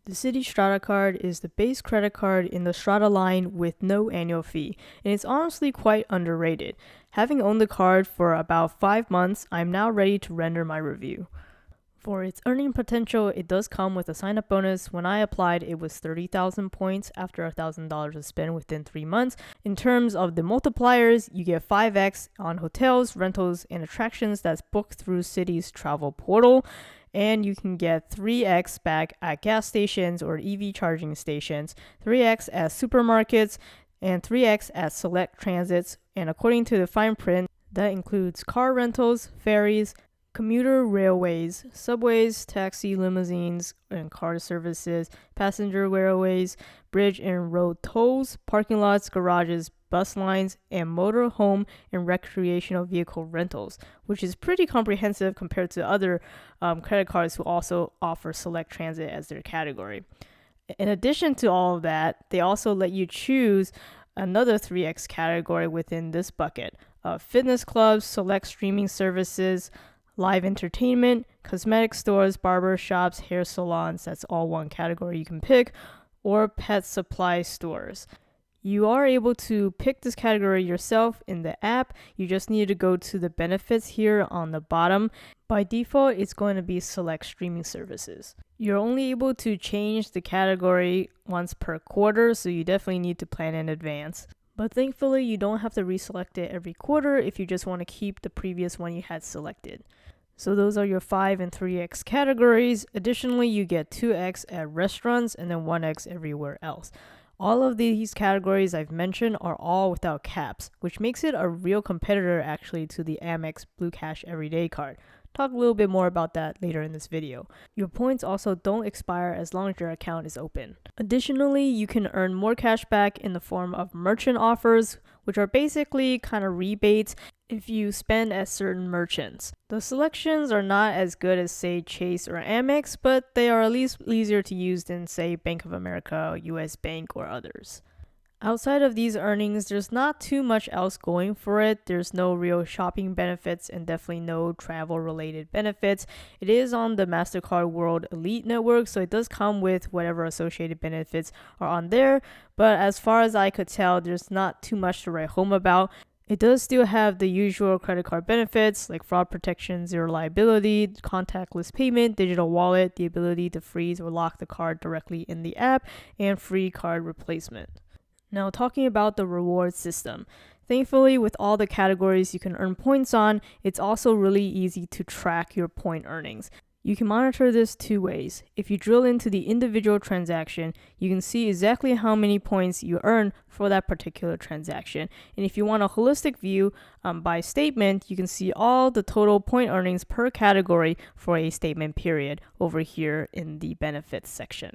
The Citi Strata card is the base credit card in the Strata line with no annual fee, and it's honestly quite underrated. Having owned the card for about 5 months, I'm now ready to render my review. For its earning potential, it does come with a sign-up bonus. When I applied, it was 30,000 points after $1,000 is spent within 3 months. In terms of the multipliers, you get 5x on hotels, rentals, and attractions that's booked through Citi's travel portal. And you can get 3x back at gas stations or EV charging stations, 3x at supermarkets, and 3x at select transits. And according to the fine print, that includes car rentals, ferries, commuter railways, subways, taxi limousines and car services, passenger railways, bridge and road tolls, parking lots, garages, bus lines, and motor home and recreational vehicle rentals, which is pretty comprehensive compared to other credit cards who also offer select transit as their category. In addition to all of that, they also let you choose another 3x category within this bucket: fitness clubs, select streaming services, live entertainment, cosmetic stores, barber shops, hair salons, that's all one category you can pick, or pet supply stores. You are able to pick this category yourself in the app. You just need to go to the benefits here on the bottom. By default, it's going to be select streaming services. You're only able to change the category once per quarter, so you definitely need to plan in advance. But thankfully, you don't have to reselect it every quarter if you just want to keep the previous one you had selected. So those are your 5 and 3x categories. Additionally, you get 2x at restaurants and then 1x everywhere else. All of these categories I've mentioned are all without caps, which makes it a real competitor actually to the Amex Blue Cash Everyday card. Talk a little bit more about that later in this video. Your points also don't expire as long as your account is open. Additionally, you can earn more cash back in the form of merchant offers, which are basically kind of rebates if you spend at certain merchants. The selections are not as good as, say, Chase or Amex, but they are at least easier to use than, say, Bank of America, US Bank, or others. Outside of these earnings, there's not too much else going for it. There's no real shopping benefits and definitely no travel-related benefits. It is on the MasterCard World Elite Network, so it does come with whatever associated benefits are on there. But as far as I could tell, there's not too much to write home about. It does still have the usual credit card benefits like fraud protection, zero liability, contactless payment, digital wallet, the ability to freeze or lock the card directly in the app, and free card replacement. Now, talking about the reward system. Thankfully, with all the categories you can earn points on, it's also really easy to track your point earnings. You can monitor this 2 ways. If you drill into the individual transaction, you can see exactly how many points you earn for that particular transaction. And if you want a holistic view by statement, you can see all the total point earnings per category for a statement period over here in the benefits section.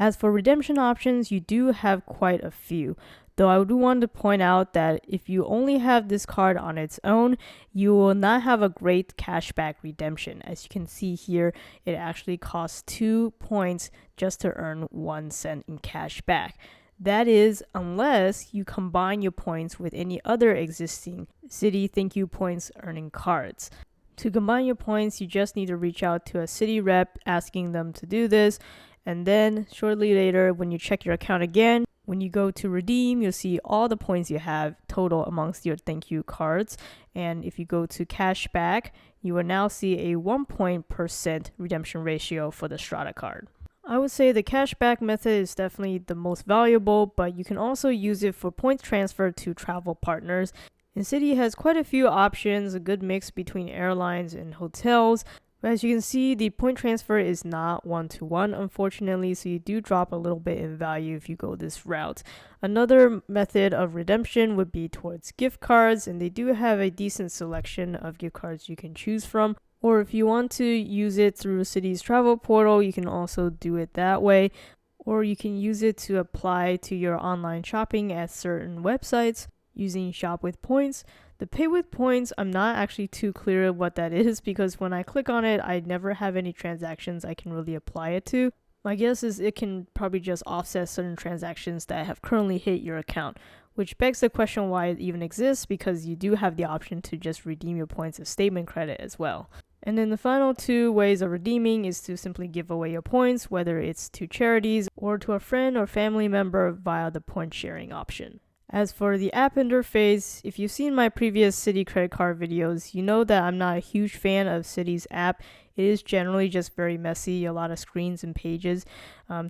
As for redemption options, you do have quite a few. Though I do want to point out that if you only have this card on its own, you will not have a great cashback redemption. As you can see here, it actually costs 2 points just to earn 1 cent in cash back. That is, unless you combine your points with any other existing Citi Thank You Points earning cards. To combine your points, you just need to reach out to a Citi rep asking them to do this. And then shortly later, when you check your account again, when you go to redeem, you'll see all the points you have total amongst your thank you cards. And if you go to cash back, you will now see a 1% redemption ratio for the Strata card. I would say the cashback method is definitely the most valuable, but you can also use it for point transfer to travel partners. And Citi has quite a few options, a good mix between airlines and hotels. But as you can see, the point transfer is not one-to-one, unfortunately, so you do drop a little bit in value if you go this route. Another method of redemption would be towards gift cards, and they do have a decent selection of gift cards you can choose from. Or if you want to use it through Citi's travel portal, you can also do it that way. Or you can use it to apply to your online shopping at certain websites using Shop with Points. The Pay with Points, I'm not actually too clear what that is because when I click on it, I never have any transactions I can really apply it to. My guess is it can probably just offset certain transactions that have currently hit your account, which begs the question why it even exists because you do have the option to just redeem your points as statement credit as well. And then the final two ways of redeeming is to simply give away your points, whether it's to charities or to a friend or family member via the point sharing option. As for the app interface, if you've seen my previous Citi credit card videos, you know that I'm not a huge fan of Citi's app. It is generally just very messy, a lot of screens and pages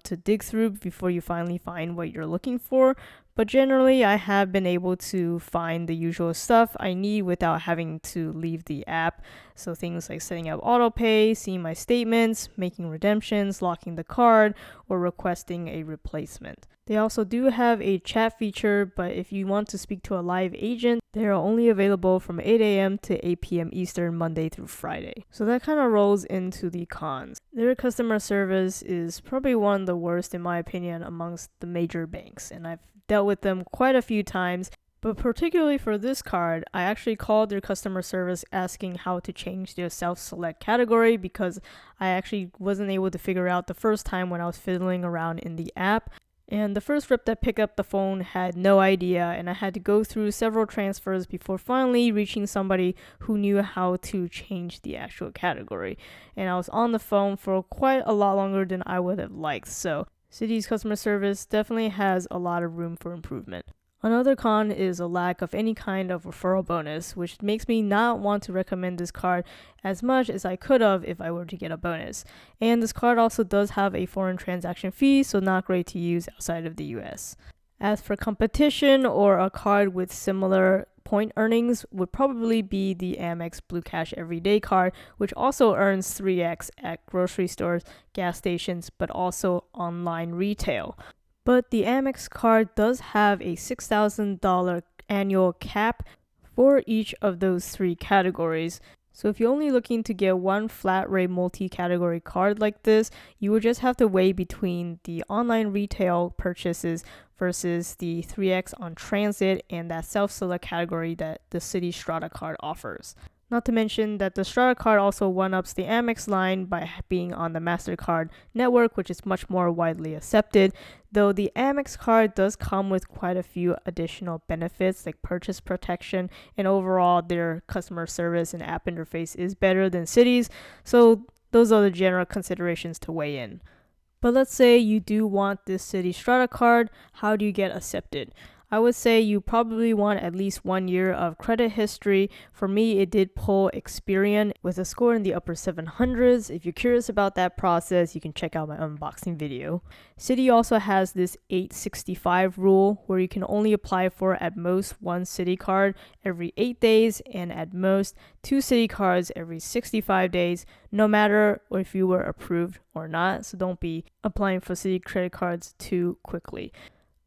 to dig through before you finally find what you're looking for. But generally, I have been able to find the usual stuff I need without having to leave the app. So things like setting up autopay, seeing my statements, making redemptions, locking the card, or requesting a replacement. They also do have a chat feature, but if you want to speak to a live agent, they are only available from 8 a.m. to 8 p.m. Eastern, Monday through Friday. So that kind of rolls into the cons. Their customer service is probably one of the worst, in my opinion, amongst the major banks, and I've dealt with them quite a few times. But particularly for this card, I actually called their customer service asking how to change their self-select category because I actually wasn't able to figure out the first time when I was fiddling around in the app. And the first rep that picked up the phone had no idea, and I had to go through several transfers before finally reaching somebody who knew how to change the actual category. And I was on the phone for quite a lot longer than I would have liked, so Citi's customer service definitely has a lot of room for improvement. Another con is a lack of any kind of referral bonus, which makes me not want to recommend this card as much as I could have if I were to get a bonus. And this card also does have a foreign transaction fee, so not great to use outside of the US. As for competition or a card with similar point earnings would probably be the Amex Blue Cash Everyday card, which also earns 3x at grocery stores, gas stations, but also online retail. But the Amex card does have a $6,000 annual cap for each of those three categories. So if you're only looking to get one flat rate multi-category card like this, you would just have to weigh between the online retail purchases versus the 3x on transit and that self-select category that the Citi Strata card offers. Not to mention that the Strata card also one-ups the Amex line by being on the MasterCard network, which is much more widely accepted, though the Amex card does come with quite a few additional benefits like purchase protection, and overall their customer service and app interface is better than Citi's, so those are the general considerations to weigh in. But let's say you do want this Citi Strata card, how do you get accepted? I would say you probably want at least 1 year of credit history. For me, it did pull Experian with a score in the upper 700s. If you're curious about that process, you can check out my unboxing video. Citi also has this 865 rule where you can only apply for at most one Citi card every 8 days and at most 2 Citi cards every 65 days, no matter if you were approved or not. So don't be applying for Citi credit cards too quickly.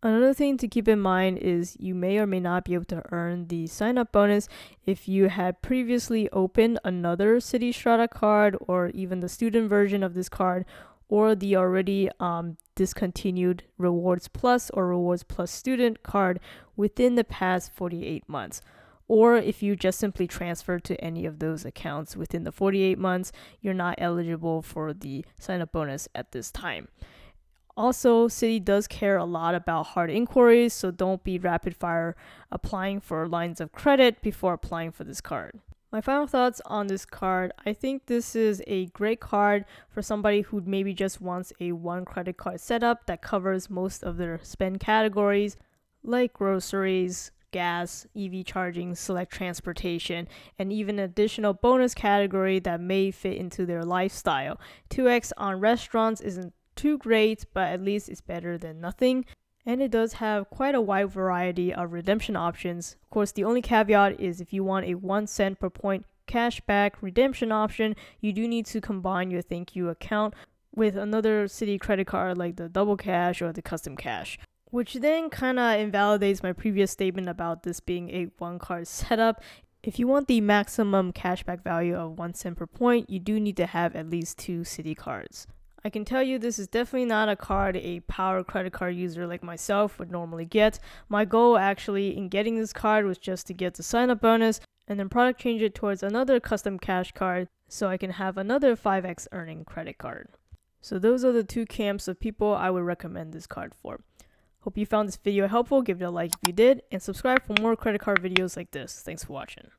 Another thing to keep in mind is you may or may not be able to earn the sign-up bonus if you had previously opened another Citi Strata card or even the student version of this card or the already discontinued Rewards Plus or Rewards Plus student card within the past 48 months. Or if you just simply transfer to any of those accounts within the 48 months, you're not eligible for the sign-up bonus at this time. Also, Citi does care a lot about hard inquiries, so don't be rapid fire applying for lines of credit before applying for this card. My final thoughts on this card, I think this is a great card for somebody who maybe just wants a one credit card setup that covers most of their spend categories like groceries, gas, EV charging, select transportation, and even an additional bonus category that may fit into their lifestyle. 2x on restaurants isn't too great, but at least it's better than nothing. And it does have quite a wide variety of redemption options. Of course, the only caveat is if you want a 1 cent per point cashback redemption option, you do need to combine your thank you account with another Citi credit card like the Double Cash or the Custom Cash, which then kind of invalidates my previous statement about this being a one card setup. If you want the maximum cashback value of 1 cent per point, you do need to have at least 2 Citi cards. I can tell you this is definitely not a card a power credit card user like myself would normally get. My goal actually in getting this card was just to get the sign-up bonus and then product change it towards another custom cash card so I can have another 5x earning credit card. So those are the two camps of people I would recommend this card for. Hope you found this video helpful. Give it a like if you did and subscribe for more credit card videos like this. Thanks for watching.